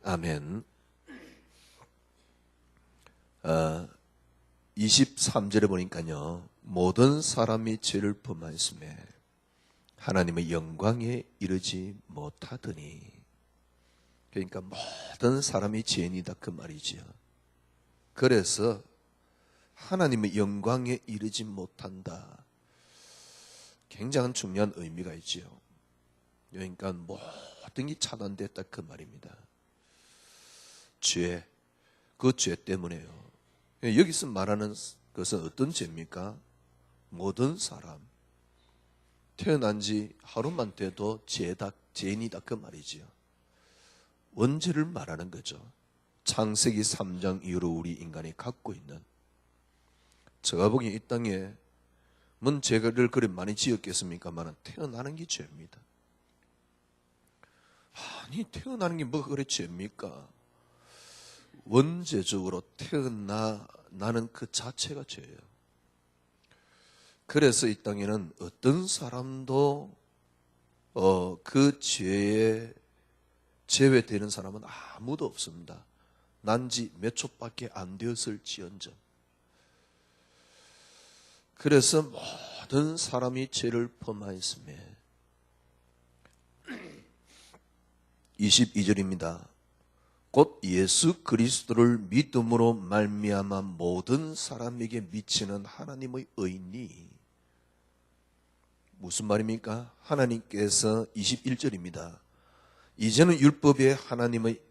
아멘. 23절에 보니까요, 모든 사람이 죄를 범하였음에 하나님의 영광에 이르지 못하더니, 그러니까 모든 사람이 죄인이다 그 말이지요. 그래서 하나님의 영광에 이르지 못한다. 굉장한 중요한 의미가 있지요. 그러니까 모든 게 차단됐다 그 말입니다. 죄, 그 죄 때문에요. 여기서 말하는 것은 어떤 죄입니까? 모든 사람, 태어난 지 하루만 돼도 죄인이다 그 말이지요. 원죄를 말하는 거죠. 창세기 3장 이후로 우리 인간이 갖고 있는, 제가 보기에 이 땅에 뭔 죄를 그리 많이 지었겠습니까만 태어나는 게 죄입니다. 아니, 태어나는 게 뭐 그래 죄입니까? 원죄적으로 태어나는 그 자체가 죄예요. 그래서 이 땅에는 어떤 사람도 그 죄에 제외되는 사람은 아무도 없습니다. 난지 몇 초밖에 안 되었을지언정. 그래서 모든 사람이 죄를 범하였으며, 22절입니다. 곧 예수 그리스도를 믿음으로 말미암아 모든 사람에게 미치는 하나님의 의니. 무슨 말입니까? 하나님께서 21절입니다. 이제는 율법에 하나님의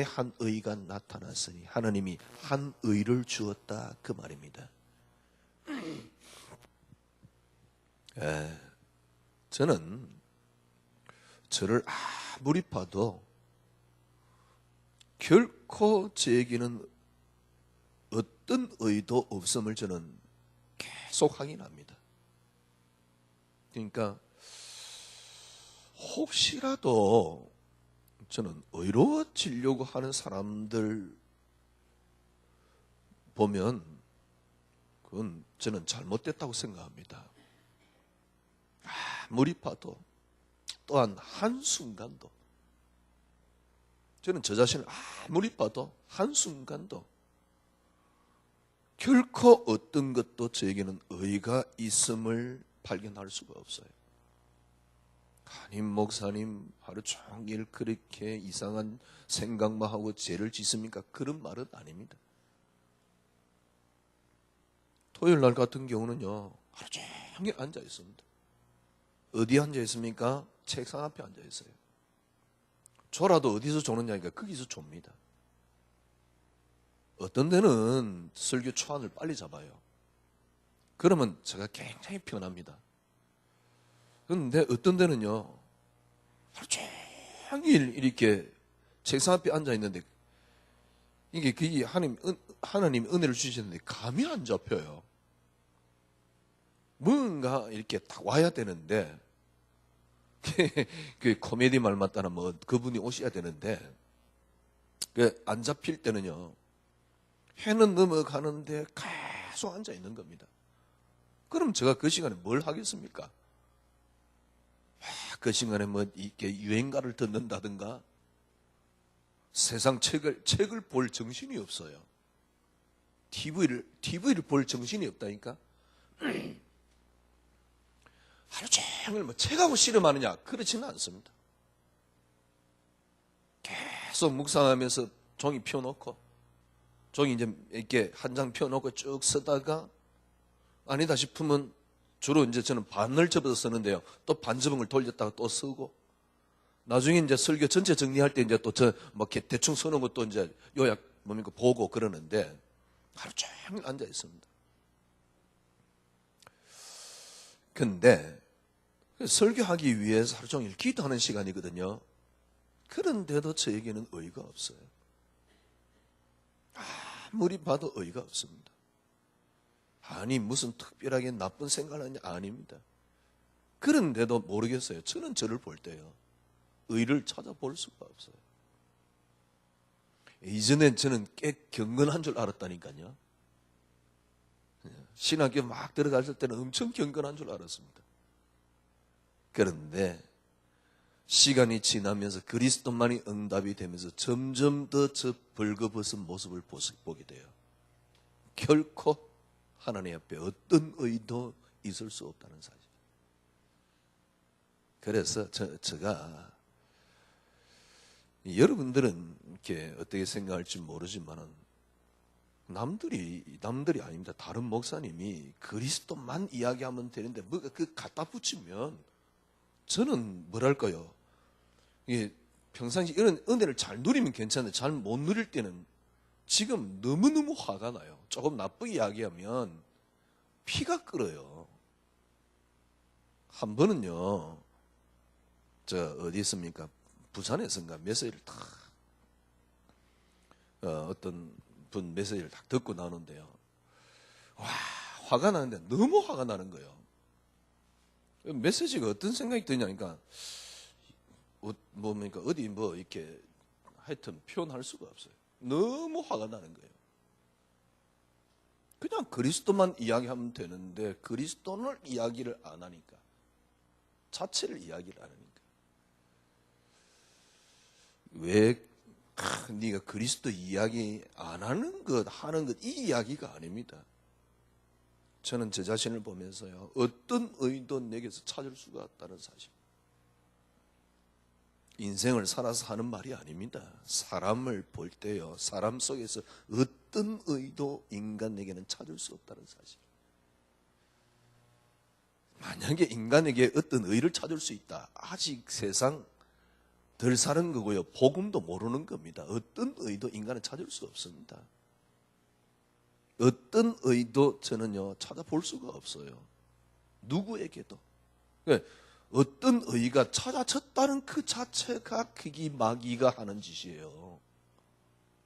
한 의가 나타났으니 하나님이 한 의를 주었다 그 말입니다. 저는 저를 아무리 봐도 결코 제에게는 어떤 의도 없음을 저는 계속 확인합니다. 그러니까 혹시라도 저는 의로워지려고 하는 사람들 보면 그건 저는 잘못됐다고 생각합니다. 아무리 봐도, 또한 한순간도, 저는 저 자신을 아무리 봐도 한순간도 결코 어떤 것도 저에게는 의가 있음을 발견할 수가 없어요. 아니, 목사님 하루 종일 그렇게 이상한 생각만 하고 죄를 짓습니까? 그런 말은 아닙니다. 토요일 날 같은 경우는요, 하루 종일 앉아 있습니다. 어디 앉아 있습니까? 책상 앞에 앉아 있어요. 졸아도 어디서 조느냐니까 거기서 좁니다. 어떤 데는 설교 초안을 빨리 잡아요. 그러면 제가 굉장히 편합니다. 그런데 어떤 데는요, 하루 종일 이렇게 책상 앞에 앉아 있는데 이게 그게 하나님 은혜를 주시는데 감이 안 잡혀요. 뭔가 이렇게 딱 와야 되는데 그 코미디 말 맞다나 뭐 그분이 오셔야 되는데 그 안 잡힐 때는요, 해는 넘어가는데 계속 앉아 있는 겁니다. 그럼 제가 그 시간에 뭘 하겠습니까? 그 시간에 뭐 이렇게 유행가를 듣는다든가 세상 책을 볼 정신이 없어요. TV를 볼 정신이 없다니까. 하루 종일 뭐 책하고 씨름하느냐? 그렇지는 않습니다. 계속 묵상하면서 종이 펴놓고, 종이 이제 이렇게 한 장 펴놓고 쭉 쓰다가 아니다 싶으면, 주로 이제 저는 반을 접어서 쓰는데요, 또 반저봉을 돌렸다가 또 쓰고, 나중에 이제 설교 전체 정리할 때 이제 또 뭐 대충 써놓은 것도 이제 요약 뭡니까 보고 그러는데 하루 종일 앉아 있습니다. 근데 설교하기 위해서 하루 종일 기도하는 시간이거든요. 그런데도 저에게는 의의가 없어요. 아무리 봐도 의의가 없습니다. 아니, 무슨 특별하게 나쁜 생각을 하냐? 아닙니다. 그런데도 모르겠어요. 저는 저를 볼 때요, 의를 찾아볼 수가 없어요. 이전엔 저는 꽤 경건한 줄 알았다니까요. 신학교 막 들어갔을 때는 엄청 경건한 줄 알았습니다. 그런데 시간이 지나면서 그리스도만이 응답이 되면서 점점 더 저 벌거벗은 모습을 보게 돼요. 결코 하나님 앞에 어떤 의도 있을 수 없다는 사실. 그래서 제가 여러분들은 이렇게 어떻게 생각할지 모르지만은 남들이 아닙니다. 다른 목사님이 그리스도만 이야기하면 되는데 뭐가 그 갖다 붙이면 저는 뭐랄까요? 이게 평상시 이런 은혜를 잘 누리면 괜찮은데 잘 못 누릴 때는 지금 너무너무 화가 나요. 조금 나쁘게 이야기하면 피가 끓어요. 한 번은요, 어디 있습니까? 부산에서인가 메시지를 어떤 분 메시지를 딱 듣고 나오는데요. 와, 화가 나는데 너무 화가 나는 거예요. 메시지가 어떤 생각이 드냐니까, 뭡니까? 어디 이렇게 하여튼 표현할 수가 없어요. 너무 화가 나는 거예요. 그냥 그리스도만 이야기하면 되는데 그리스도를 이야기를 안 하니까, 자체를 이야기를 안 하니까. 왜 네가 그리스도 이야기 안 하는 것, 이 이야기가 아닙니다. 저는 제 자신을 보면서요, 어떤 의도 내게서 찾을 수가 없다는 사실. 인생을 살아서 하는 말이 아닙니다. 사람을 볼 때요, 사람 속에서 어떤 의도 인간에게는 찾을 수 없다는 사실. 만약에 인간에게 어떤 의를 찾을 수 있다, 아직 세상 덜 사는 거고요, 복음도 모르는 겁니다. 어떤 의도 인간은 찾을 수 없습니다. 어떤 의도 저는요 찾아볼 수가 없어요. 누구에게도. 어떤 의가 찾아졌다는 그 자체가 그게 마귀가 하는 짓이에요.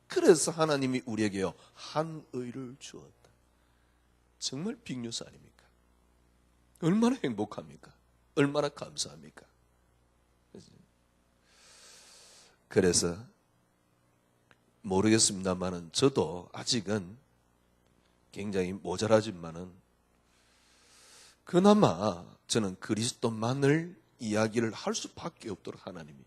그래서 하나님이 우리에게요 한 의를 주었다. 정말 빅뉴스 아닙니까? 얼마나 행복합니까? 얼마나 감사합니까? 그래서 모르겠습니다만은 저도 아직은 굉장히 모자라지만은 그나마 저는 그리스도만을 이야기를 할 수밖에 없도록 하나님이.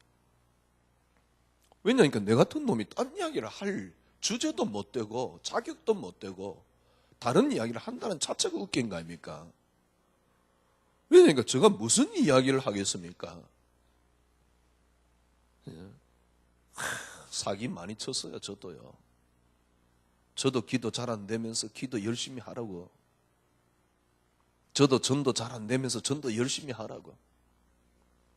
왜냐하니까 내 같은 놈이 딴 이야기를 할 주제도 못 되고 자격도 못 되고 다른 이야기를 한다는 자체가 웃긴 거 아닙니까? 왜냐하니까 제가 무슨 이야기를 하겠습니까? 사기 많이 쳤어요. 저도요. 저도 기도 잘 안 되면서 기도 열심히 하라고. 저도 전도 잘 안 되면서 전도 열심히 하라고.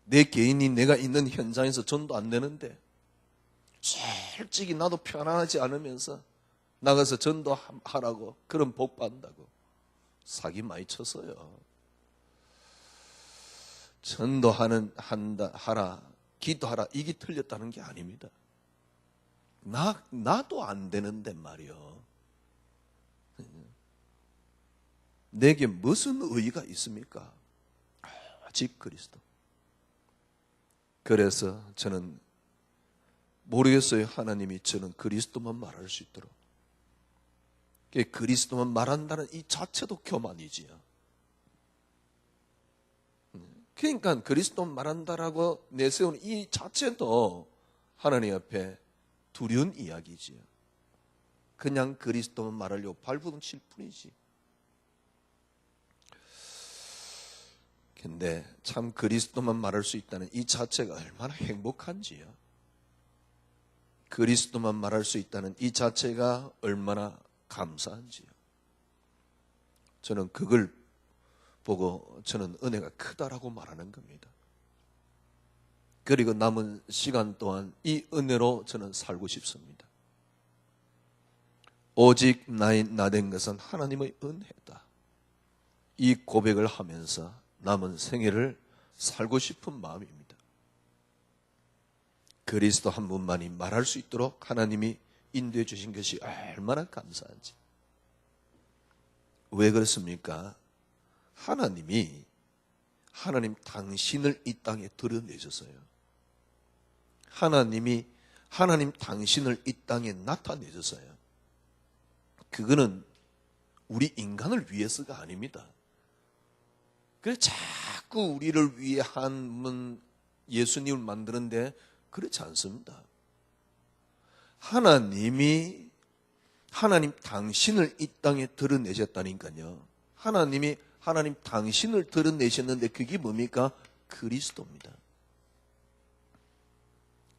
내 개인이 내가 있는 현장에서 전도 안 되는데 솔직히 나도 편안하지 않으면서 나가서 전도하라고, 그런 복 받는다고. 사기 많이 쳤어요. 하라, 기도하라, 이게 틀렸다는 게 아닙니다. 나도 안 되는데 말이요. 내게 무슨 의의가 있습니까? 아직 그리스도. 그래서 저는 모르겠어요. 하나님이 저는 그리스도만 말할 수 있도록. 그리스도만 말한다는 이 자체도 교만이지요. 그러니까 그리스도만 말한다라고 내세우는 이 자체도 하나님 앞에 두려운 이야기지요. 그냥 그리스도만 말하려고 발버둥칠 뿐이지. 근데 참 그리스도만 말할 수 있다는 이 자체가 얼마나 행복한지요. 그리스도만 말할 수 있다는 이 자체가 얼마나 감사한지요. 저는 그걸 보고 저는 은혜가 크다라고 말하는 겁니다. 그리고 남은 시간 동안 이 은혜로 저는 살고 싶습니다. 오직 나된 것은 하나님의 은혜다. 이 고백을 하면서 남은 생애를 살고 싶은 마음입니다. 그리스도 한 분만이 말할 수 있도록 하나님이 인도해 주신 것이 얼마나 감사한지. 왜 그렇습니까? 하나님 당신을 이 땅에 드러내셨어요. 하나님 당신을 이 땅에 나타내셨어요. 그거는 우리 인간을 위해서가 아닙니다. 그래서 자꾸 우리를 위해 하면 예수님을 만드는데 그렇지 않습니다. 하나님 당신을 이 땅에 드러내셨다니까요. 하나님 당신을 드러내셨는데 그게 뭡니까? 그리스도입니다.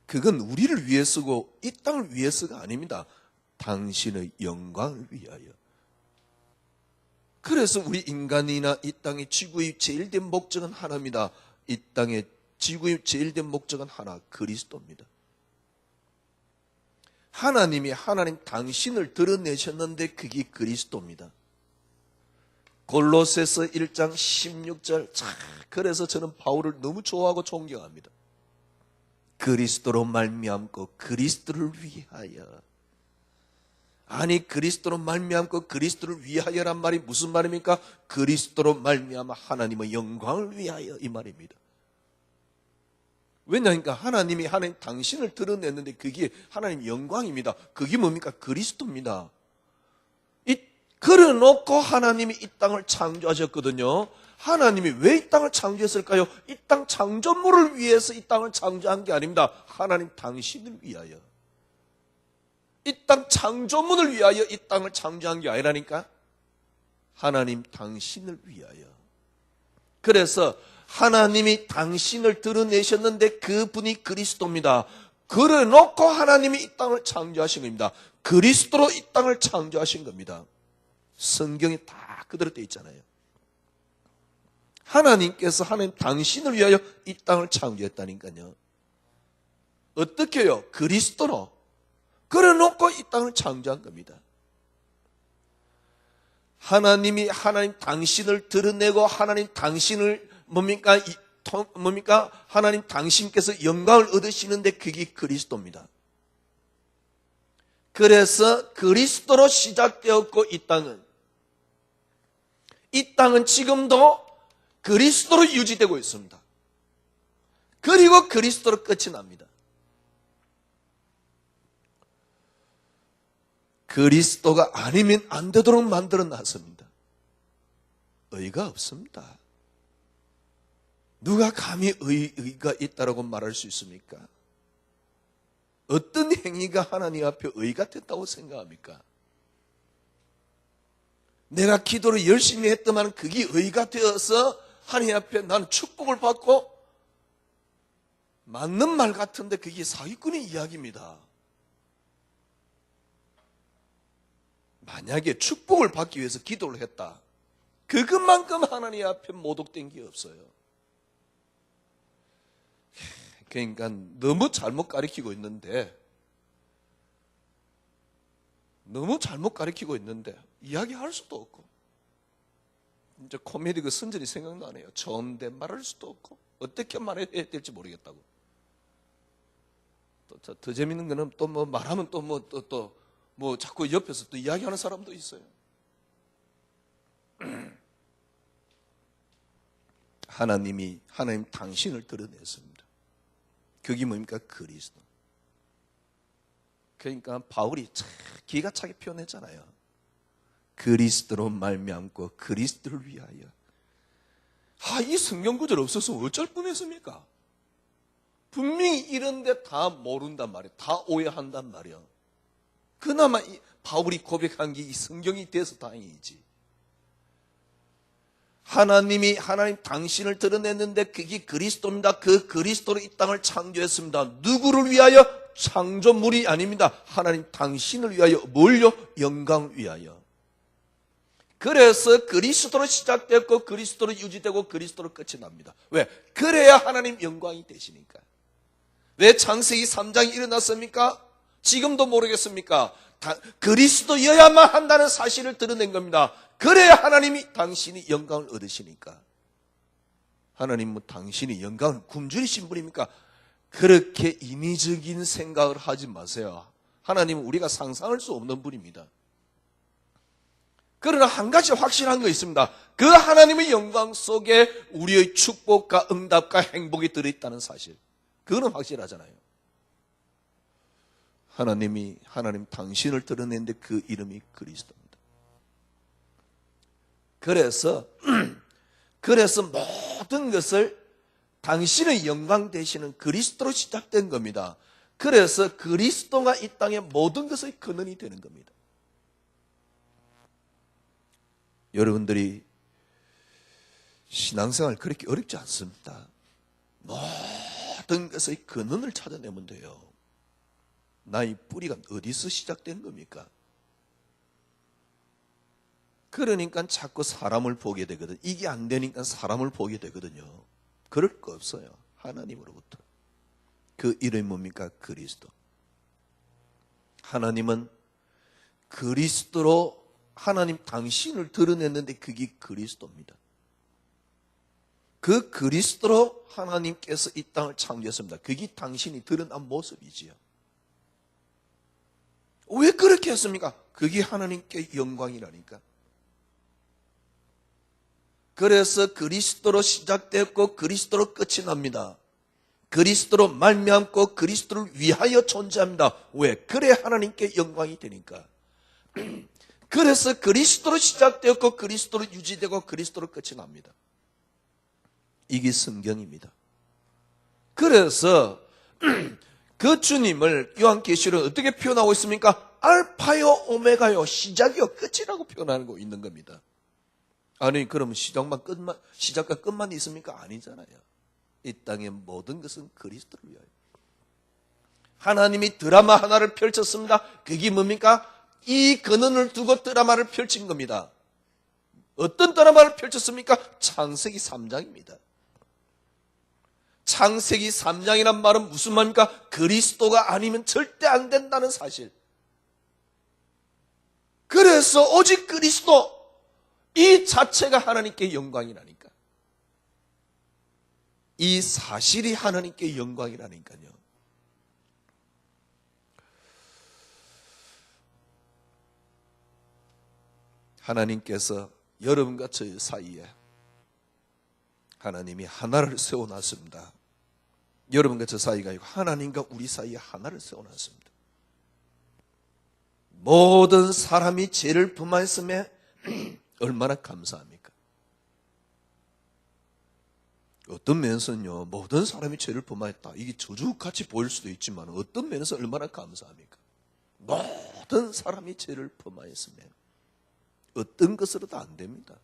그건 우리를 위해서고 이 땅을 위해서가 아닙니다. 당신의 영광을 위하여. 그래서 우리 인간이나 이 땅의 지구의 제일된 목적은 하나입니다. 이 땅의 지구의 제일된 목적은 하나, 그리스도입니다. 하나님 당신을 드러내셨는데 그게 그리스도입니다. 골로새서 1장 16절. 그래서 저는 바울을 너무 좋아하고 존경합니다. 그리스도로 말미암고 그리스도를 위하여. 아니, 그리스도로 말미암고 그리스도를 위하여란 말이 무슨 말입니까? 그리스도로 말미암아 하나님의 영광을 위하여, 이 말입니다. 왜냐하니까 하나님 당신을 드러냈는데 그게 하나님 영광입니다. 그게 뭡니까? 그리스도입니다. 그래놓고 하나님이 이 땅을 창조하셨거든요. 하나님이 왜 이 땅을 창조했을까요? 이 땅 창조물을 위해서 이 땅을 창조한 게 아닙니다. 하나님 당신을 위하여. 이 땅 창조물을 위하여 이 땅을 창조한 게 아니라니까. 하나님 당신을 위하여. 그래서 하나님이 당신을 드러내셨는데 그분이 그리스도입니다. 그래놓고 하나님이 이 땅을 창조하신 겁니다. 그리스도로 이 땅을 창조하신 겁니다. 성경에 다 그대로 되어 있잖아요. 하나님께서 하나님 당신을 위하여 이 땅을 창조했다니까요. 어떻게요? 그리스도로. 그래놓고 이 땅을 창조한 겁니다. 하나님 당신을 드러내고 하나님 당신을 뭡니까? 하나님 당신께서 영광을 얻으시는데 그게 그리스도입니다. 그래서 그리스도로 시작되었고 이 땅은 지금도 그리스도로 유지되고 있습니다. 그리고 그리스도로 끝이 납니다. 그리스도가 아니면 안 되도록 만들어 놨습니다. 의의가 없습니다. 누가 감히 의의가 있다라고 말할 수 있습니까? 어떤 행위가 하나님 앞에 의의가 됐다고 생각합니까? 내가 기도를 열심히 했더만 그게 의의가 되어서 하나님 앞에 나는 축복을 받고, 맞는 말 같은데 그게 사기꾼의 이야기입니다. 만약에 축복을 받기 위해서 기도를 했다, 그것만큼 하나님 앞에 모독된 게 없어요. 그러니까 너무 잘못 가르치고 있는데 이야기할 수도 없고, 이제 코미디 그 선전이 생각나네요. 존댓말할 수도 없고 어떻게 말해야 될지 모르겠다고. 또 더 재밌는 거는 또 뭐 말하면 또 뭐 자꾸 옆에서 또 이야기하는 사람도 있어요. 하나님 당신을 드러냈습니다. 그게 뭡니까? 그리스도. 그러니까 바울이 참 기가 차게 표현했잖아요. 그리스도로 말미암고 그리스도를 위하여. 이 성경 구절 없었으면 어쩔 뻔했습니까? 분명히 이런데 다 모른단 말이에요. 다 오해한단 말이에요. 그나마 바울이 고백한 게 이 성경이 돼서 다행이지. 하나님 당신을 드러냈는데 그게 그리스도입니다. 그 그리스도로 이 땅을 창조했습니다. 누구를 위하여? 창조물이 아닙니다. 하나님 당신을 위하여. 뭘요? 영광을 위하여. 그래서 그리스도로 시작됐고 그리스도로 유지되고 그리스도로 끝이 납니다. 왜? 그래야 하나님 영광이 되시니까. 왜 창세기 3장이 일어났습니까? 지금도 모르겠습니까? 그리스도여야만 한다는 사실을 드러낸 겁니다. 그래야 하나님이 당신이 영광을 얻으시니까. 하나님은 당신이 영광을 굶주리신 분입니까? 그렇게 인위적인 생각을 하지 마세요. 하나님은 우리가 상상할 수 없는 분입니다. 그러나 한 가지 확실한 거 있습니다. 그 하나님의 영광 속에 우리의 축복과 응답과 행복이 들어있다는 사실. 그거는 확실하잖아요. 하나님 당신을 드러냈는데 그 이름이 그리스도입니다. 그래서 모든 것을 당신의 영광 되시는 그리스도로 시작된 겁니다. 그래서 그리스도가 이 땅의 모든 것의 근원이 되는 겁니다. 여러분들이 신앙생활 그렇게 어렵지 않습니다. 모든 것의 근원을 찾아내면 돼요. 나의 뿌리가 어디서 시작된 겁니까? 그러니까 자꾸 사람을 보게 되거든. 이게 안 되니까 사람을 보게 되거든요. 그럴 거 없어요. 하나님으로부터. 그 이름이 뭡니까? 그리스도. 하나님은 그리스도로 하나님 당신을 드러냈는데 그게 그리스도입니다. 그 그리스도로 하나님께서 이 땅을 창조했습니다. 그게 당신이 드러난 모습이지요. 왜 그렇게 했습니까? 그게 하나님께 영광이라니까. 그래서 그리스도로 시작됐고 그리스도로 끝이 납니다. 그리스도로 말미암고 그리스도를 위하여 존재합니다. 왜? 그래 하나님께 영광이 되니까. 그래서 그리스도로 시작되었고 그리스도로 유지되고 그리스도로 끝이 납니다. 이게 성경입니다. 그래서 그 주님을 요한계시록은 어떻게 표현하고 있습니까? 알파요 오메가요, 시작이요 끝이라고 표현하고 있는 겁니다. 아니 그러면 시작과 끝만 있습니까? 아니잖아요. 이 땅의 모든 것은 그리스도를 위하여. 하나님이 드라마 하나를 펼쳤습니다. 그게 뭡니까? 이 근원을 두고 드라마를 펼친 겁니다. 어떤 드라마를 펼쳤습니까? 창세기 3장입니다. 창세기 3장이란 말은 무슨 말입니까? 그리스도가 아니면 절대 안 된다는 사실. 그래서 오직 그리스도 이 자체가 하나님께 영광이라니까. 이 사실이 하나님께 영광이라니까요. 하나님께서 여러분과 저 사이에 하나님이 하나를 세워놨습니다. 여러분과 저 사이가 아니고 하나님과 우리 사이에 하나를 세워놨습니다. 모든 사람이 죄를 범하였음에 얼마나 감사합니까? 어떤 면에서는요, 모든 사람이 죄를 범하였다. 이게 저주같이 보일 수도 있지만 어떤 면에서 얼마나 감사합니까? 모든 사람이 죄를 범하였음에 어떤 것으로도 안 됩니다.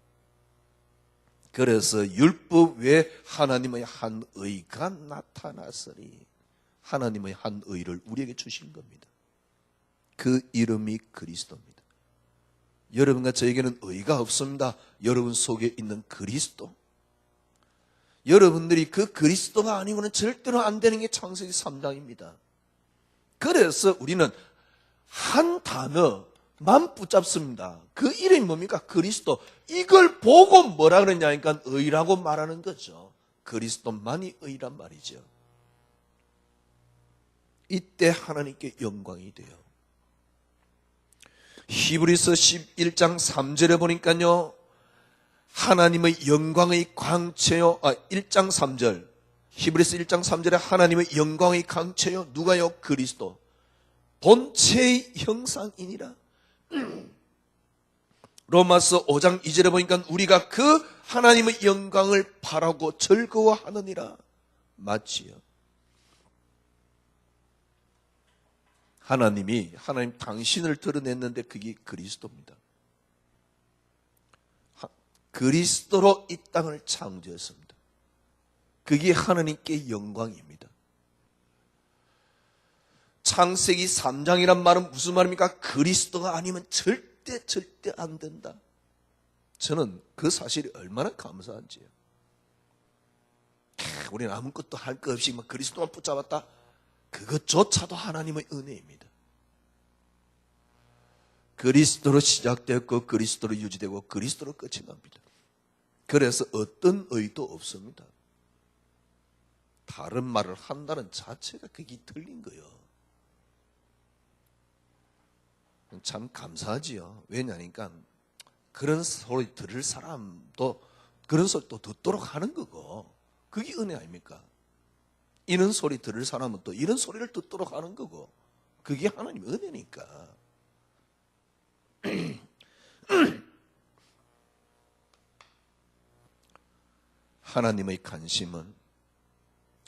그래서 율법 외에 하나님의 한 의가 나타났으니 하나님의 한 의를 우리에게 주신 겁니다. 그 이름이 그리스도입니다. 여러분과 저에게는 의가 없습니다. 여러분 속에 있는 그리스도. 여러분들이 그 그리스도가 아니고는 절대로 안 되는 게 창세기 3장입니다. 그래서 우리는 한 단어만 붙잡습니다. 그 이름이 뭡니까? 그리스도. 이걸 보고 뭐라 그러냐니까 의라고 말하는 거죠. 그리스도만이 의란 말이죠. 이때 하나님께 영광이 돼요. 히브리서 11장 3절에 보니까요, 하나님의 영광의 광채요, 1장 3절, 히브리서 1장 3절에 하나님의 영광의 광채요, 누가요? 그리스도. 본체의 형상이니라. 로마서 5장 2절에 보니까 우리가 그 하나님의 영광을 바라고 즐거워하느니라. 맞지요? 하나님 당신을 드러냈는데 그게 그리스도입니다. 그리스도로 이 땅을 창조했습니다. 그게 하나님께 영광입니다. 창세기 3장이란 말은 무슨 말입니까? 그리스도가 아니면 절대 안 된다. 저는 그 사실이 얼마나 감사한지요. 우리는 아무것도 할 것 없이 그리스도만 붙잡았다. 그것조차도 하나님의 은혜입니다. 그리스도로 시작되었고 그리스도로 유지되고 그리스도로 끝이 납니다. 그래서 어떤 의도 없습니다. 다른 말을 한다는 자체가 그게 틀린 거예요. 참 감사하지요. 왜냐니까 그런 소리 들을 사람도 그런 소리 또 듣도록 하는 거고, 그게 은혜 아닙니까? 이런 소리 들을 사람은 또 이런 소리를 듣도록 하는 거고, 그게 하나님의 은혜니까. 하나님의 관심은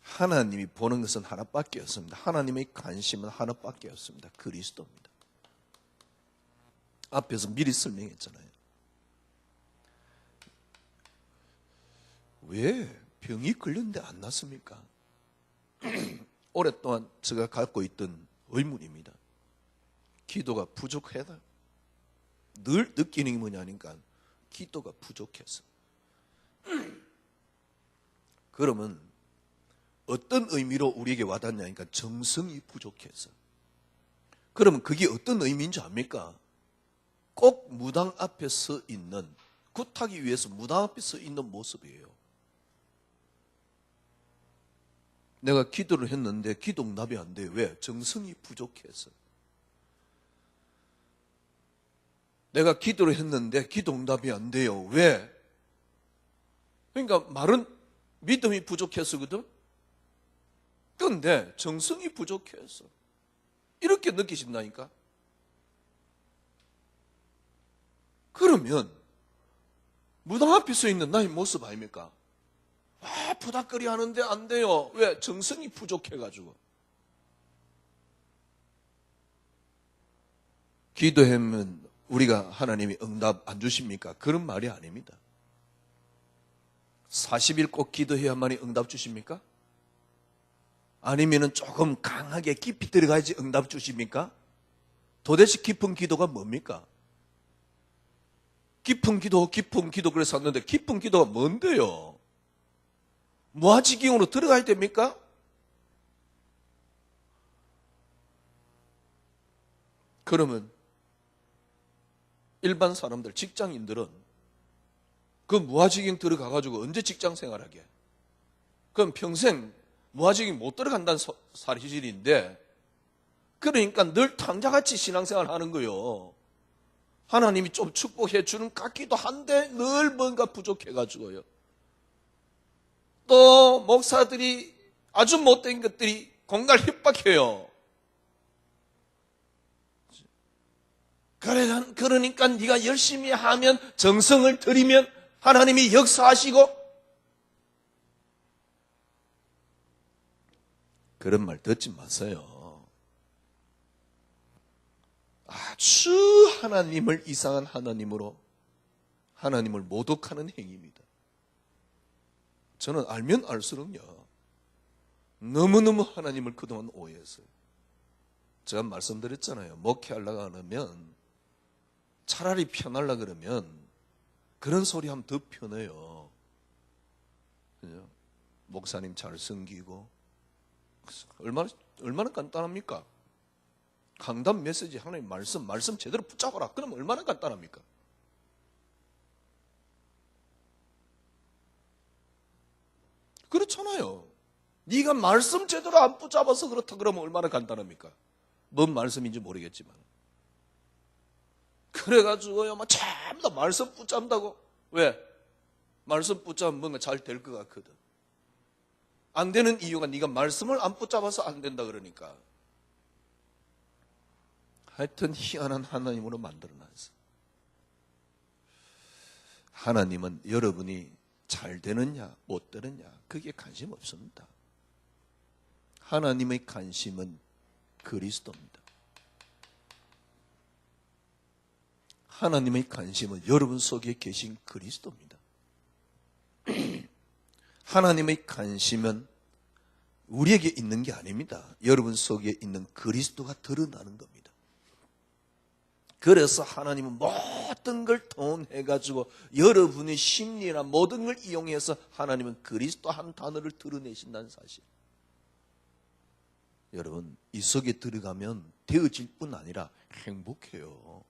하나님이 보는 것은 하나밖에 없습니다. 하나님의 관심은 하나밖에 없습니다. 그리스도입니다. 앞에서 미리 설명했잖아요. 왜 병이 걸렸는데 안 낫습니까? 오랫동안 제가 갖고 있던 의문입니다. 기도가 부족하다. 늘 느끼는 게 뭐냐니까 기도가 부족해서. 그러면 어떤 의미로 우리에게 와닿냐니까 정성이 부족해서. 그러면 그게 어떤 의미인지 압니까? 꼭 무당 앞에 서 있는, 굿하기 위해서 무당 앞에 서 있는 모습이에요. 내가 기도를 했는데 기도 응답이 안 돼요. 왜? 정성이 부족해서. 내가 기도를 했는데 기도 응답이 안 돼요. 왜? 그러니까 말은 믿음이 부족해서거든. 그런데 정성이 부족해서. 이렇게 느끼신다니까. 그러면 무당 앞에 서 있는 나의 모습 아닙니까? 부닥거리 하는데 안 돼요. 왜? 정성이 부족해가지고. 기도하면 우리가 하나님이 응답 안 주십니까? 그런 말이 아닙니다. 40일 꼭 기도해야만이 응답 주십니까? 아니면은 조금 강하게 깊이 들어가야지 응답 주십니까? 도대체 깊은 기도가 뭡니까? 깊은 기도 그래서 샀는데 깊은 기도가 뭔데요? 무아지경으로 들어가야 됩니까? 그러면 일반 사람들, 직장인들은 그 무아지경 들어가가지고 언제 직장 생활하게? 그럼 평생 무아지경 못 들어간다는 사실인데, 그러니까 늘 탕자같이 신앙생활 하는 거요. 하나님이 좀 축복해 주는 것 같기도 한데 늘 뭔가 부족해가지고요. 또 목사들이 아주 못된 것들이 공갈 협박해요. 그러니까 네가 열심히 하면, 정성을 들이면 하나님이 역사하시고, 그런 말 듣지 마세요. 아주 하나님을 이상한 하나님으로 하나님을 모독하는 행위입니다. 저는 알면 알수록요, 너무너무 하나님을 그동안 오해했어요. 제가 말씀드렸잖아요. 목회하려고 하면 차라리 편하려고 그러면 그런 소리 하면 더 편해요. 그죠? 목사님 잘 섬기고. 얼마나 간단합니까? 강단 메시지 하나님 말씀 제대로 붙잡아라. 그럼 얼마나 간단합니까? 그렇잖아요. 네가 말씀 제대로 안 붙잡아서 그렇다 그러면 얼마나 간단합니까? 뭔 말씀인지 모르겠지만. 그래가지고요, 전부 다 말씀 붙잡는다고. 왜? 말씀 붙잡으면 뭔가 잘 될 것 같거든. 안 되는 이유가 네가 말씀을 안 붙잡아서 안 된다 그러니까. 하여튼 희한한 하나님으로 만들어놨어. 하나님은 여러분이 잘 되느냐 못 되느냐 그게 관심 없습니다. 하나님의 관심은 그리스도입니다. 하나님의 관심은 여러분 속에 계신 그리스도입니다. 하나님의 관심은 우리에게 있는 게 아닙니다. 여러분 속에 있는 그리스도가 드러나는 겁니다. 그래서 하나님은 모든 걸 통해가지고 여러분의 심리나 모든 걸 이용해서 하나님은 그리스도 한 단어를 드러내신다는 사실. 여러분, 이 속에 들어가면 되어질 뿐 아니라 행복해요.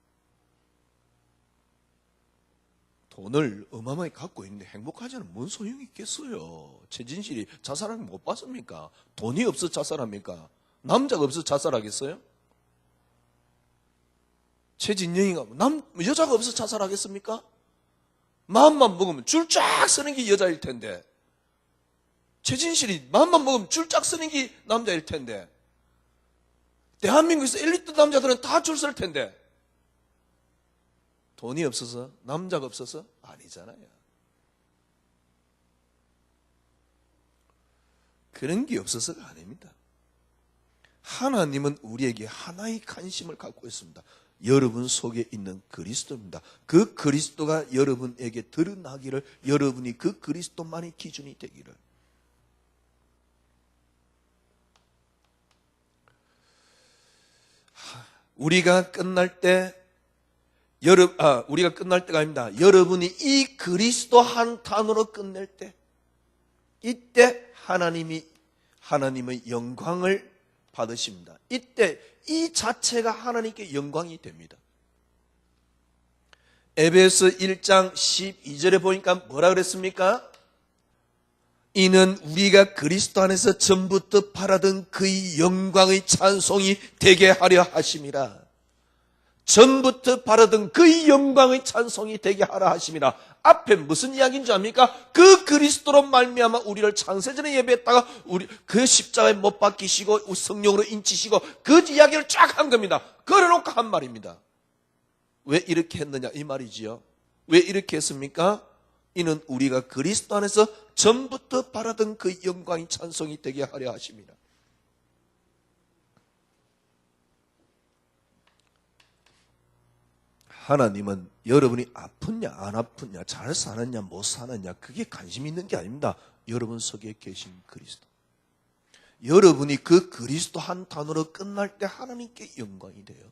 돈을 어마어마하게 갖고 있는데 행복하지 않으면 뭔 소용이 있겠어요. 최진실이 자살하는 거 못 봤습니까? 돈이 없어 자살합니까? 남자가 없어 자살하겠어요? 최진영이가 여자가 없어 자살하겠습니까? 마음만 먹으면 줄쫙 서는 게 여자일 텐데, 최진실이 마음만 먹으면 줄쫙 서는 게 남자일 텐데, 대한민국에서 엘리트 남자들은 다 줄 설 텐데, 돈이 없어서? 남자가 없어서? 아니잖아요. 그런 게 없어서가 아닙니다. 하나님은 우리에게 하나의 관심을 갖고 있습니다. 여러분 속에 있는 그리스도입니다. 그 그리스도가 여러분에게 드러나기를, 여러분이 그 그리스도만이 기준이 되기를. 우리가 끝날 때, 우리가 끝날 때가 아닙니다. 여러분이 이 그리스도 한 단어로 끝낼 때, 이때 하나님의 영광을 받으십니다. 이때 이 자체가 하나님께 영광이 됩니다. 에베소 1장 12절에 보니까 뭐라 그랬습니까? 이는 우리가 그리스도 안에서 전부터 바라던 그의 영광의 찬송이 되게 하려 하심이라. 전부터 바라던 그의 영광의 찬송이 되게 하라 하심이라. 앞에 무슨 이야기인 줄 압니까? 그 그리스도로 말미암아 우리를 창세전에 예배했다가 우리 그 십자가에 못 박히시고 성령으로 인치시고 그 이야기를 쫙 한 겁니다. 걸어놓고 한 말입니다. 왜 이렇게 했느냐 이 말이지요. 왜 이렇게 했습니까? 이는 우리가 그리스도 안에서 전부터 바라던 그 영광의 찬송이 되게 하려 하심이라. 하나님은 여러분이 아프냐 안 아프냐 잘 사느냐 못 사느냐 그게 관심 있는 게 아닙니다. 여러분 속에 계신 그리스도. 여러분이 그 그리스도 한 단어로 끝날 때 하나님께 영광이 돼요.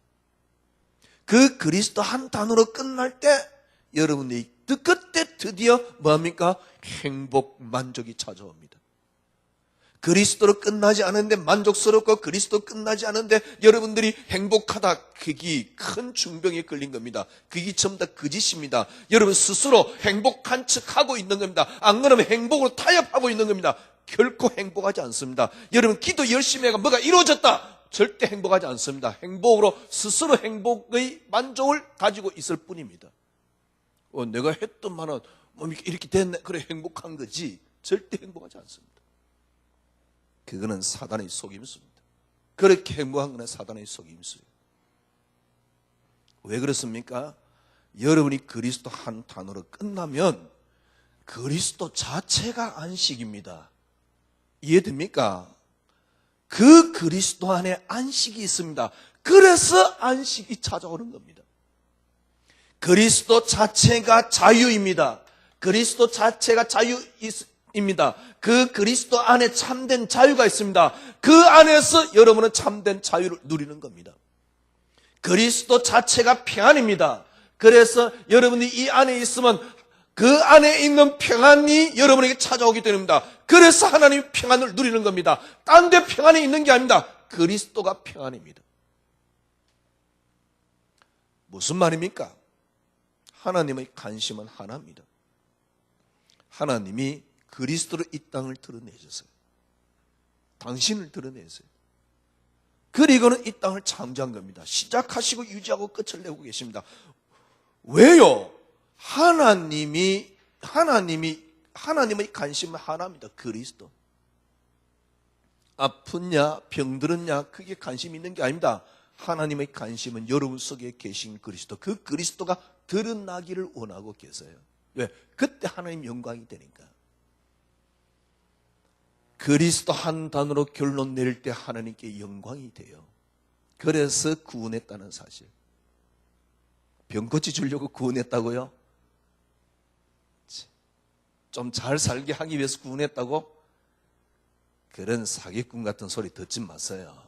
그 그리스도 한 단어로 끝날 때 여러분이 그때 드디어 뭐합니까? 행복, 만족이 찾아옵니다. 그리스도로 끝나지 않은데 만족스럽고 그리스도 끝나지 않은데 여러분들이 행복하다. 그게 큰 중병에 걸린 겁니다. 그게 전부 다 거짓입니다. 여러분 스스로 행복한 척하고 있는 겁니다. 안 그러면 행복으로 타협하고 있는 겁니다. 결코 행복하지 않습니다. 여러분 기도 열심히 해가 뭐가 이루어졌다. 절대 행복하지 않습니다. 행복으로 스스로 행복의 만족을 가지고 있을 뿐입니다. 내가 했던 말은 이렇게 됐네. 그래 행복한 거지. 절대 행복하지 않습니다. 그거는 사단의 속임수입니다. 그렇게 행복한 거는 사단의 속임수예요. 왜 그렇습니까? 여러분이 그리스도 한 단어로 끝나면 그리스도 자체가 안식입니다. 이해됩니까? 그 그리스도 안에 안식이 있습니다. 그래서 안식이 찾아오는 겁니다. 그리스도 자체가 자유입니다. 그리스도 자체가 자유입니다. 그 그리스도 안에 참된 자유가 있습니다. 그 안에서 여러분은 참된 자유를 누리는 겁니다. 그리스도 자체가 평안입니다. 그래서 여러분이 이 안에 있으면 그 안에 있는 평안이 여러분에게 찾아오기 때문입니다. 그래서 하나님이 평안을 누리는 겁니다. 딴 데 평안이 있는 게 아닙니다. 그리스도가 평안입니다. 무슨 말입니까? 하나님의 관심은 하나입니다. 하나님이 그리스도로 이 땅을 드러내셨어요. 당신을 드러내세요. 그리고는 이 땅을 창조한 겁니다. 시작하시고 유지하고 끝을 내고 계십니다. 왜요? 하나님의 관심은 하나입니다. 그리스도. 아프냐 병들었냐 그게 관심이 있는 게 아닙니다. 하나님의 관심은 여러분 속에 계신 그리스도. 그 그리스도가 드러나기를 원하고 계세요. 왜? 그때 하나님 영광이 되니까. 그리스도 한 단어로 결론 내릴 때 하나님께 영광이 돼요. 그래서 구원했다는 사실. 병 고쳐주려고 구원했다고요? 좀 잘 살게 하기 위해서 구원했다고? 그런 사기꾼 같은 소리 듣지 마세요.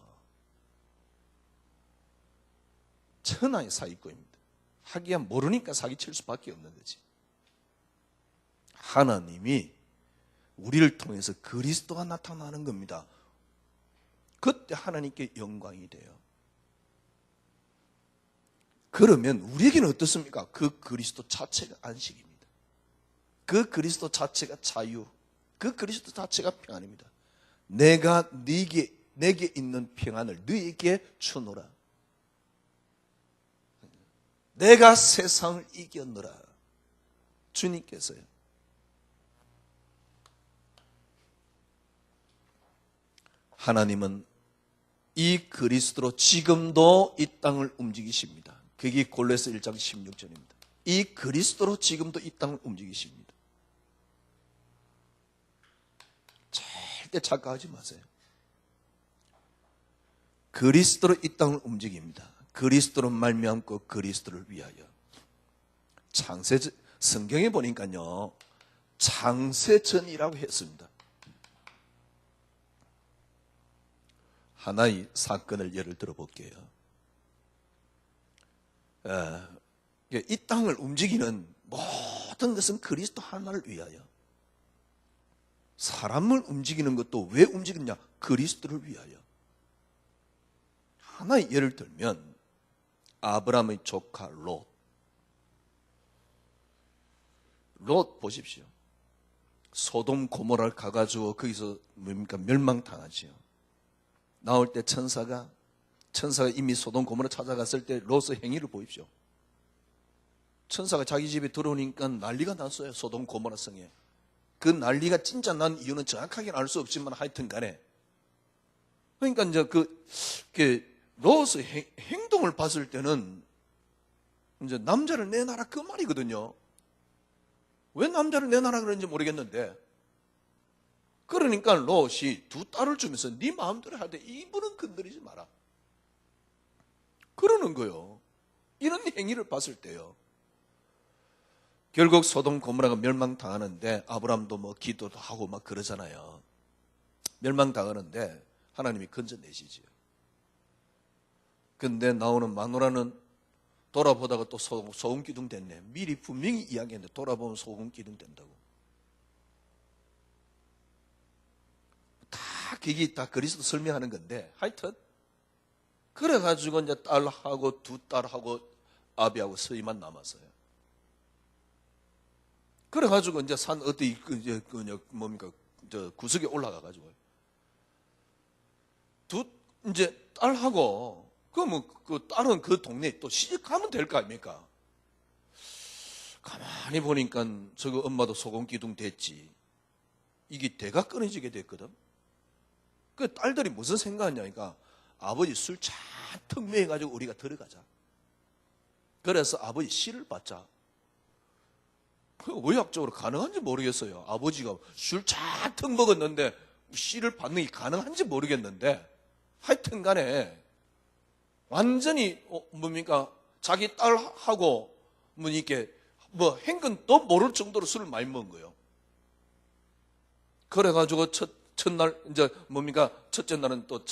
천하의 사기꾼입니다. 하기야 모르니까 사기칠 수밖에 없는 거지. 하나님이 우리를 통해서 그리스도가 나타나는 겁니다. 그때 하나님께 영광이 돼요. 그러면 우리에게는 어떻습니까? 그 그리스도 자체가 안식입니다. 그 그리스도 자체가 자유, 그 그리스도 자체가 평안입니다. 내가 내게 있는 평안을 너에게 주노라. 내가 세상을 이겼노라. 주님께서요. 하나님은 이 그리스도로 지금도 이 땅을 움직이십니다. 그게 골로새 1장 16절입니다. 이 그리스도로 지금도 이 땅을 움직이십니다. 제일 절대 착각하지 마세요. 그리스도로 이 땅을 움직입니다. 그리스도로 말미암고 그리스도를 위하여. 성경에 보니까요, 창세전이라고 했습니다. 하나의 사건을 예를 들어볼게요. 이 땅을 움직이는 모든 것은 그리스도 하나를 위하여. 사람을 움직이는 것도 왜 움직이느냐? 그리스도를 위하여. 하나의 예를 들면 아브라함의 조카 롯 보십시오. 소돔 고모라를 가가지고 거기서 멸망당하지요. 나올 때 천사가 이미 소돔 고모라 찾아갔을 때 롯의 행위를 보십시오. 천사가 자기 집에 들어오니까 난리가 났어요. 소돔 고모라 성에. 그 난리가 진짜 난 이유는 정확하게는 알 수 없지만 하여튼 간에. 그러니까 이제 롯의 행동을 봤을 때는 이제 남자를 내놔라 그 말이거든요. 왜 남자를 내놔라 그러는지 모르겠는데. 그러니까 롯이 두 딸을 주면서 네 마음대로 하되 이분은 건드리지 마라. 그러는 거요. 이런 행위를 봤을 때요. 결국 소돔 고모라가 멸망당하는데 아브라함도 뭐 기도도 하고 막 그러잖아요. 멸망당하는데 하나님이 건져내시지요. 근데 나오는 마누라는 돌아보다가 또 소금 기둥 됐네. 미리 분명히 이야기했는데 돌아보면 소금 기둥 된다고. 그게 다 그리스도 설명하는 건데 하여튼 그래가지고 이제 딸하고 두 딸하고 아비하고 서희만 남았어요. 그래가지고 이제 산 어디 구석에 올라가가지고 이제 딸하고 그 딸은 그 동네에 또 시집 가면 될 거 아닙니까? 가만히 보니까 저거 엄마도 소금 기둥 됐지. 이게 대가 끊어지게 됐거든. 그 딸들이 무슨 생각하냐니까 아버지 술 잔뜩 매가지고 우리가 들어가자. 그래서 아버지 씨를 받자. 그 의학적으로 가능한지 모르겠어요. 아버지가 술 잔뜩 먹었는데 씨를 받는 게 가능한지 모르겠는데 하여튼 간에 완전히 자기 딸하고 이렇게 행근도 모를 정도로 술을 많이 먹은 거예요. 그래가지고 첫날 이제 첫째 날은 또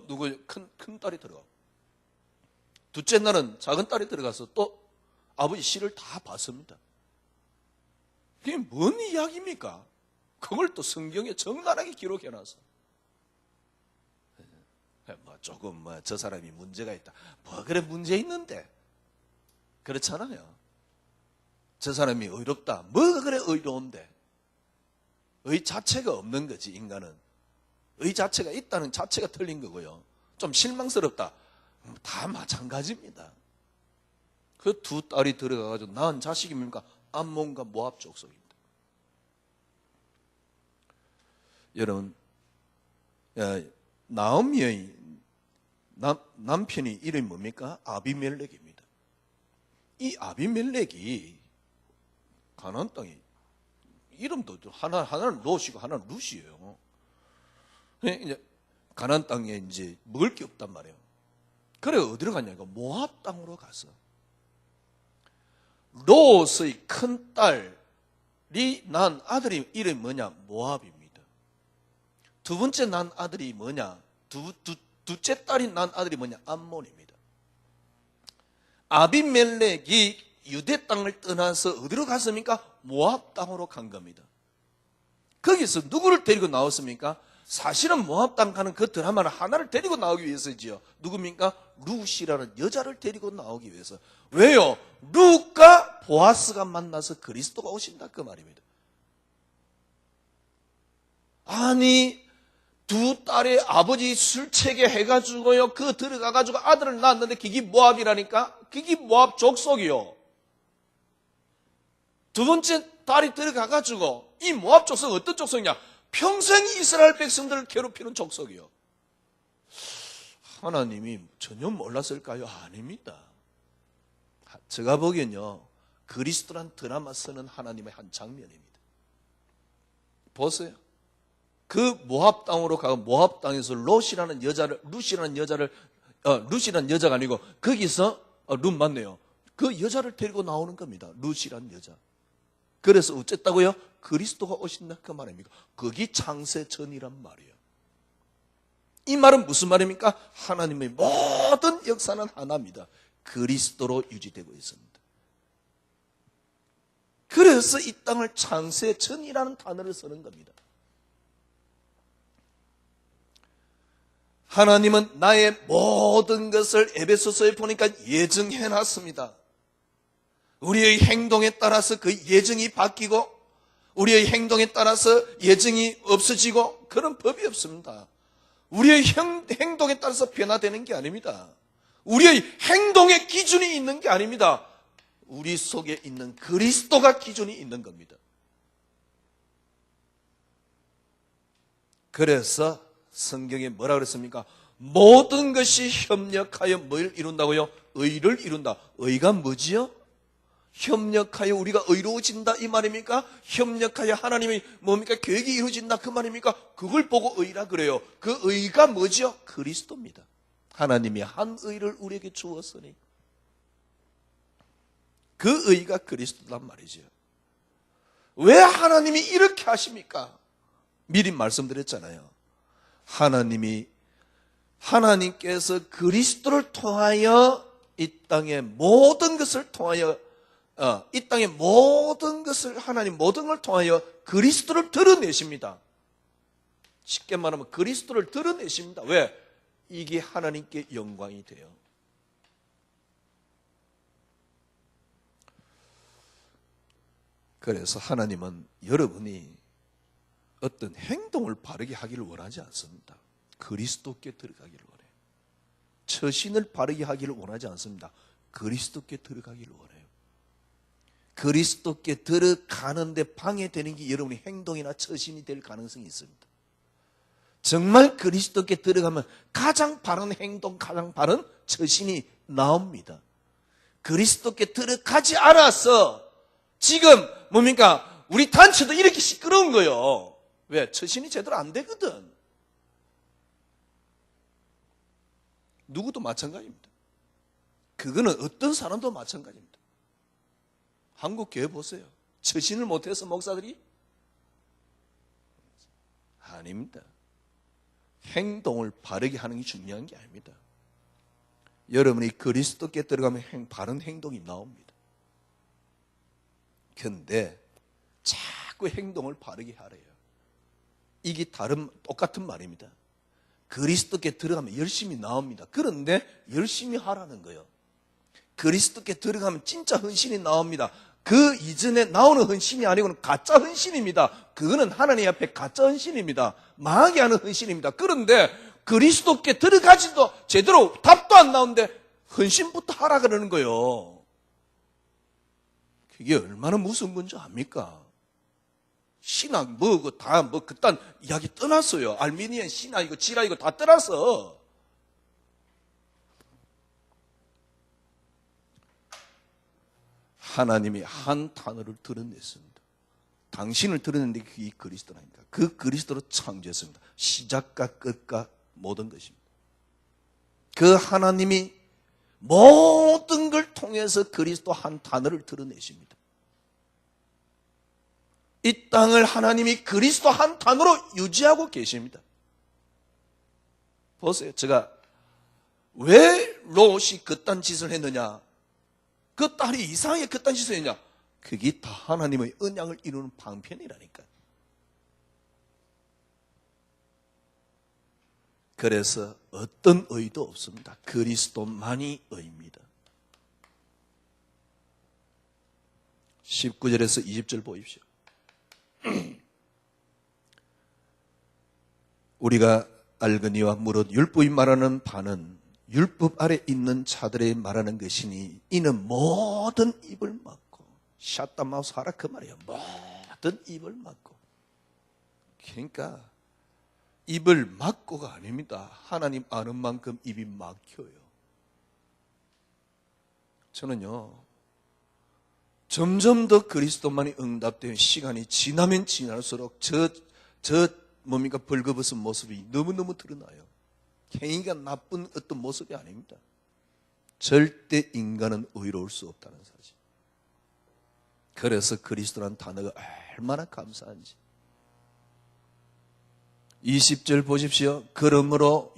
누구 큰 딸이 들어가. 둘째 날은 작은 딸이 들어가서 또 아버지 씨를 다 봤습니다. 그게 뭔 이야기입니까? 그걸 또 성경에 적나라하게 기록해놨어. 조금 저 사람이 문제가 있다. 그래 문제 있는데 그렇잖아요. 저 사람이 의롭다. 뭐가 그래 의로운데? 의 자체가 없는 거지. 인간은 의 자체가 있다는 자체가 틀린 거고요. 좀 실망스럽다. 다 마찬가지입니다. 그 두 딸이 들어가가지고 낳은 자식이 뭡니까? 암몬과 모압 족속입니다. 여러분, 나오미의 남편이 이름이 뭡니까? 아비멜렉입니다. 이 아비멜렉이 가나안 땅에 이름도 하나는 롯이고 하나는 룻이에요. 이제 가나안 땅에 이제 먹을 게 없단 말이에요. 그래 어디로 갔냐니까 모압 땅으로 갔어. 롯의 큰 딸이 낳은 아들이 이름이 뭐냐? 모압입니다. 두 번째 낳은 아들이 뭐냐? 둘째 딸이 낳은 아들이 뭐냐? 암몬입니다. 아비멜렉이 유대 땅을 떠나서 어디로 갔습니까? 모압 땅으로 간 겁니다. 거기서 누구를 데리고 나왔습니까? 사실은 모압 땅 가는 그 드라마는 하나를 데리고 나오기 위해서지요. 누굽니까? 룻이라는 여자를 데리고 나오기 위해서. 왜요? 룻과 보아스가 만나서 그리스도가 오신다 그 말입니다. 아니 두 딸의 아버지 술채게 해가지고요 그 들어가가지고 아들을 낳았는데 그게 모압이라니까? 그게 모압 족속이요. 두 번째 딸이 들어가가지고 이 모압 족속은 어떤 족속이냐? 평생 이스라엘 백성들을 괴롭히는 족속이요. 하나님이 전혀 몰랐을까요? 아닙니다. 제가 보기엔요 그리스도란 드라마 쓰는 하나님의 한 장면입니다. 보세요. 그 모압 땅으로 가고 모압 땅에서 룻이라는 여자가 아니고 거기서 룻 맞네요. 그 여자를 데리고 나오는 겁니다. 룻이란 여자. 그래서 어쨌다고요? 그리스도가 오신다 그 말입니까? 거기 창세 전이란 말이에요. 이 말은 무슨 말입니까? 하나님의 모든 역사는 하나입니다. 그리스도로 유지되고 있습니다. 그래서 이 땅을 창세 전이라는 단어를 쓰는 겁니다. 하나님은 나의 모든 것을 에베소서에 보니까 예정해놨습니다. 우리의 행동에 따라서 그 예정이 바뀌고 우리의 행동에 따라서 예정이 없어지고 그런 법이 없습니다. 우리의 행동에 따라서 변화되는 게 아닙니다. 우리의 행동의 기준이 있는 게 아닙니다. 우리 속에 있는 그리스도가 기준이 있는 겁니다. 그래서 성경에 뭐라 그랬습니까? 모든 것이 협력하여 뭘 이룬다고요? 의를 이룬다. 의가 뭐지요? 협력하여 우리가 의로워진다 이 말입니까? 협력하여 하나님의 뭡니까? 계획이 이루어진다 그 말입니까? 그걸 보고 의라 그래요. 그 의가 뭐지요? 그리스도입니다. 하나님이 한 의를 우리에게 주었으니 그 의가 그리스도란 말이죠. 왜 하나님이 이렇게 하십니까? 미리 말씀드렸잖아요. 하나님께서 그리스도를 통하여 이 땅의 모든 것을 통하여 하나님 모든 걸 통하여 그리스도를 드러내십니다. 쉽게 말하면 그리스도를 드러내십니다. 왜? 이게 하나님께 영광이 돼요. 그래서 하나님은 여러분이 어떤 행동을 바르게 하기를 원하지 않습니다. 그리스도께 들어가기를 원해요. 처신을 바르게 하기를 원하지 않습니다. 그리스도께 들어가기를 원해요. 그리스도께 들어가는데 방해되는 게 여러분의 행동이나 처신이 될 가능성이 있습니다. 정말 그리스도께 들어가면 가장 바른 행동, 가장 바른 처신이 나옵니다. 그리스도께 들어가지 않아서 지금 뭡니까? 우리 단체도 이렇게 시끄러운 거예요. 왜? 처신이 제대로 안 되거든. 누구도 마찬가지입니다. 그거는 어떤 사람도 마찬가지입니다. 한국 교회 보세요. 처신을 못해서 목사들이? 아닙니다. 행동을 바르게 하는 게 중요한 게 아닙니다. 여러분이 그리스도께 들어가면 바른 행동이 나옵니다. 그런데 자꾸 행동을 바르게 하래요. 이게 똑같은 말입니다. 그리스도께 들어가면 열심히 나옵니다. 그런데 열심히 하라는 거예요. 그리스도께 들어가면 진짜 헌신이 나옵니다. 그 이전에 나오는 헌신이 아니고는 가짜 헌신입니다. 그거는 하나님 앞에 가짜 헌신입니다. 망하게 하는 헌신입니다. 그런데 그리스도께 들어가지도 제대로 답도 안 나오는데 헌신부터 하라 그러는 거예요. 그게 얼마나 무서운 건지 압니까? 신학 그딴 이야기 떠났어요. 알미니안 신학 이거 지라 이거 다 떠나서 하나님이 한 단어를 드러냈습니다. 당신을 드러냈는데 그게 그리스도라니까. 그 그리스도로 창조했습니다. 시작과 끝과 모든 것입니다. 그 하나님이 모든 걸 통해서 그리스도 한 단어를 드러내십니다. 이 땅을 하나님이 그리스도 한 단어로 유지하고 계십니다. 보세요. 제가 왜 롯이 그딴 짓을 했느냐? 그 딸이 이상하게 그딴 짓을 했냐? 그게 다 하나님의 언약을 이루는 방편이라니까. 그래서 어떤 의도 없습니다. 그리스도만이 의입니다. 19절에서 20절 보십시오. 우리가 알거니와 무릇 율법이 말하는 바는 율법 아래 있는 자들의 말하는 것이니 이는 모든 입을 막고 샷다마우스 하라 그 말이에요. 모든 입을 막고. 그러니까 입을 막고가 아닙니다. 하나님 아는 만큼 입이 막혀요. 저는요 점점 더 그리스도만이 응답되는 시간이 지나면 지날수록 저 뭡니까? 벌거벗은 모습이 너무너무 드러나요. 행위가 나쁜 어떤 모습이 아닙니다. 절대 인간은 의로울 수 없다는 사실. 그래서 그리스도라는 단어가 얼마나 감사한지. 20절 보십시오. 그러므로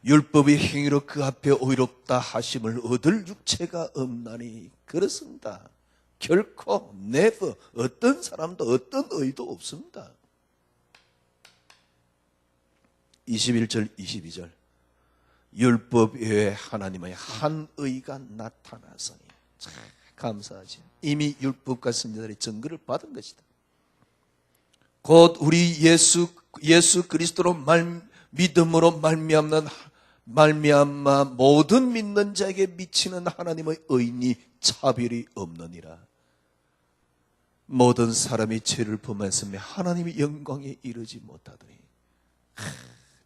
율법의 행위로 그 앞에 의롭다 하심을 얻을 육체가 없나니. 그렇습니다. 결코 never 어떤 사람도 어떤 의도 없습니다. 21절 22절 율법 외에 하나님의 한 의가 나타나서니. 참 감사하지. 이미 율법과 선지자들이 증거를 받은 것이다. 곧 우리 예수 그리스도로 믿음으로 말미암아 모든 믿는 자에게 미치는 하나님의 의인이 차별이 없느니라. 모든 사람이 죄를 범했으며 하나님의 영광에 이르지 못하더니.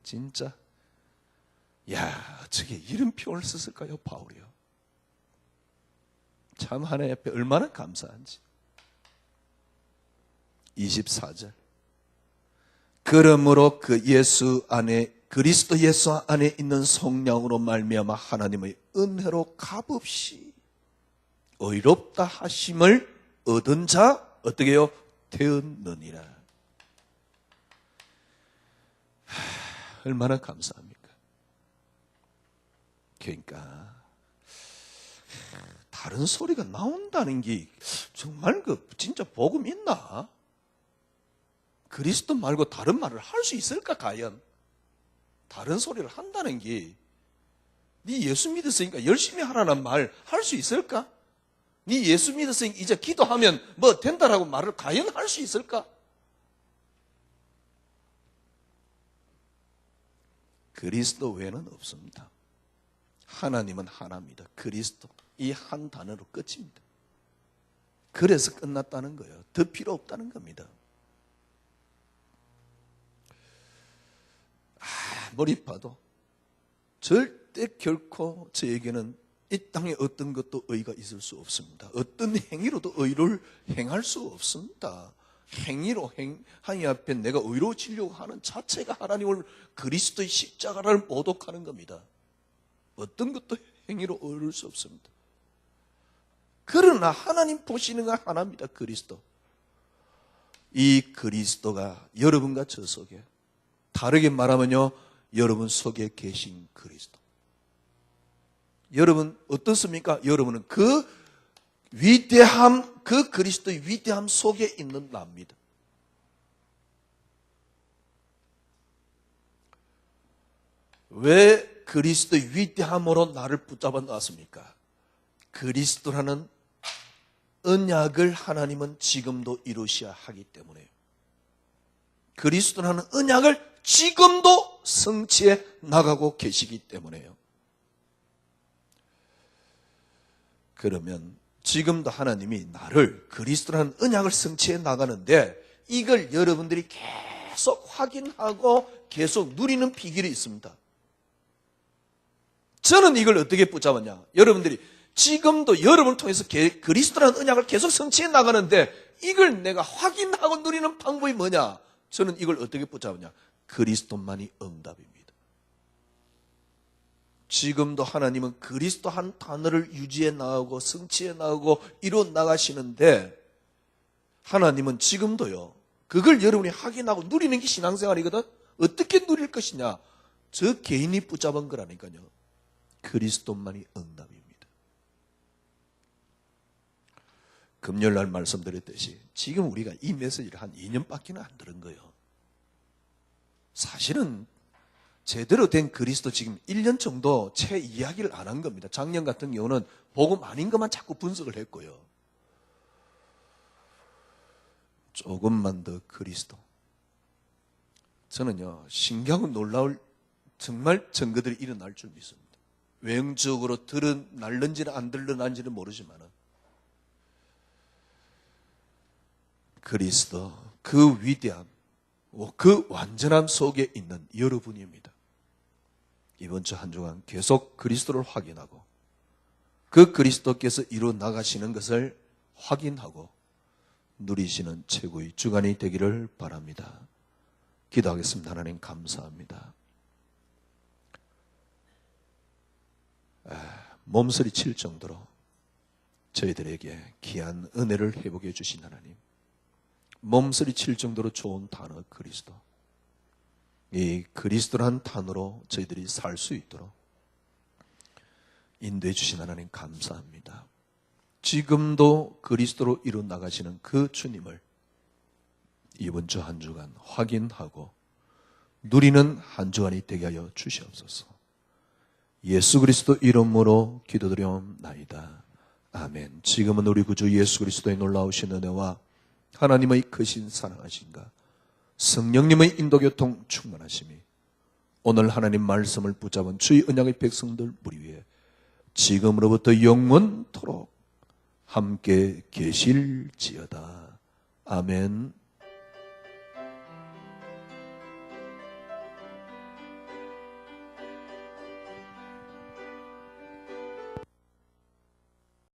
진짜 어떻게 이런 표현을 썼을까요? 바울이요. 참 하나님 앞에 얼마나 감사한지. 24절 그러므로 그리스도 예수 안에 있는 성령으로 말미암아 하나님의 은혜로 값없이 의롭다 하심을 얻은 자 어떻게 해요? 되었느니라. 얼마나 감사합니까? 그러니까 다른 소리가 나온다는 게 정말 진짜 복음 있나? 그리스도 말고 다른 말을 할 수 있을까 과연? 다른 소리를 한다는 게 네 예수 믿었으니까 열심히 하라는 말 할 수 있을까? 네 예수 믿었으니까 이제 기도하면 뭐 된다라고 말을 과연 할 수 있을까? 그리스도 외에는 없습니다. 하나님은 하나입니다. 그리스도 이 한 단어로 끝입니다. 그래서 끝났다는 거예요. 더 필요 없다는 겁니다. 아무리 봐도 절대 결코 저에게는 이 땅에 어떤 것도 의가 있을 수 없습니다. 어떤 행위로도 의를 행할 수 없습니다. 행위로 하나님 앞에 내가 의로워지려고 하는 자체가 하나님을 그리스도의 십자가를 모독하는 겁니다. 어떤 것도 행위로 의로울 수 없습니다. 그러나 하나님 보시는 건 하나입니다. 그리스도. 이 그리스도가 여러분과 저 속에, 다르게 말하면요, 여러분 속에 계신 그리스도. 여러분 어떻습니까? 여러분은 그 위대함, 그 그리스도의 위대함 속에 있는 나입니다. 왜 그리스도의 위대함으로 나를 붙잡아 놨습니까? 그리스도라는 언약을 하나님은 지금도 이루셔야 하기 때문에, 그리스도라는 언약을 지금도 성취해 나가고 계시기 때문에요. 그러면 지금도 하나님이 나를 그리스도라는 언약을 성취해 나가는데, 이걸 여러분들이 계속 확인하고 계속 누리는 비결이 있습니다. 저는 이걸 어떻게 붙잡았냐? 여러분들이 지금도 여러분을 통해서 그리스도라는 언약을 계속 성취해 나가는데, 이걸 내가 확인하고 누리는 방법이 뭐냐? 저는 이걸 어떻게 붙잡았냐? 그리스도만이 응답입니다. 지금도 하나님은 그리스도 한 단어를 유지해 나가고 성취해 나가고 이루어 나가시는데, 하나님은 지금도요, 그걸 여러분이 확인하고 누리는 게 신앙생활이거든. 어떻게 누릴 것이냐? 저 개인이 붙잡은 거라니까요. 그리스도만이 응답입니다. 금요일날 말씀드렸듯이 지금 우리가 이 메시지를 한 2년밖에 안 들은 거예요. 사실은 제대로 된 그리스도 지금 1년 정도 채 이야기를 안 한 겁니다. 작년 같은 경우는 복음 아닌 것만 자꾸 분석을 했고요. 조금만 더 그리스도. 저는요, 신기하고 놀라울 정말 증거들이 일어날 줄 믿습니다. 외형적으로 드러날는지는 안 드러난지는 모르지만 그리스도, 그 위대함, 그 완전함 속에 있는 여러분입니다. 이번 주 한 주간 계속 그리스도를 확인하고 그 그리스도께서 이루어 나가시는 것을 확인하고 누리시는 최고의 주간이 되기를 바랍니다. 기도하겠습니다. 하나님 감사합니다. 몸서리 칠 정도로 저희들에게 귀한 은혜를 회복해 주신 하나님, 몸서리 칠 정도로 좋은 단어 그리스도, 이 그리스도란 단어로 저희들이 살 수 있도록 인도해 주신 하나님 감사합니다. 지금도 그리스도로 이루 나가시는 그 주님을 이번 주 한 주간 확인하고 누리는 한 주간이 되게 하여 주시옵소서. 예수 그리스도 이름으로 기도드려옵나이다. 아멘. 지금은 우리 구주 예수 그리스도의 놀라우신 은혜와 하나님의 크신 사랑하신가, 성령님의 인도교통 충만하심이 오늘 하나님 말씀을 붙잡은 주의 언약의 백성들 우리 위에 지금으로부터 영원토록 함께 계실지어다. 아멘.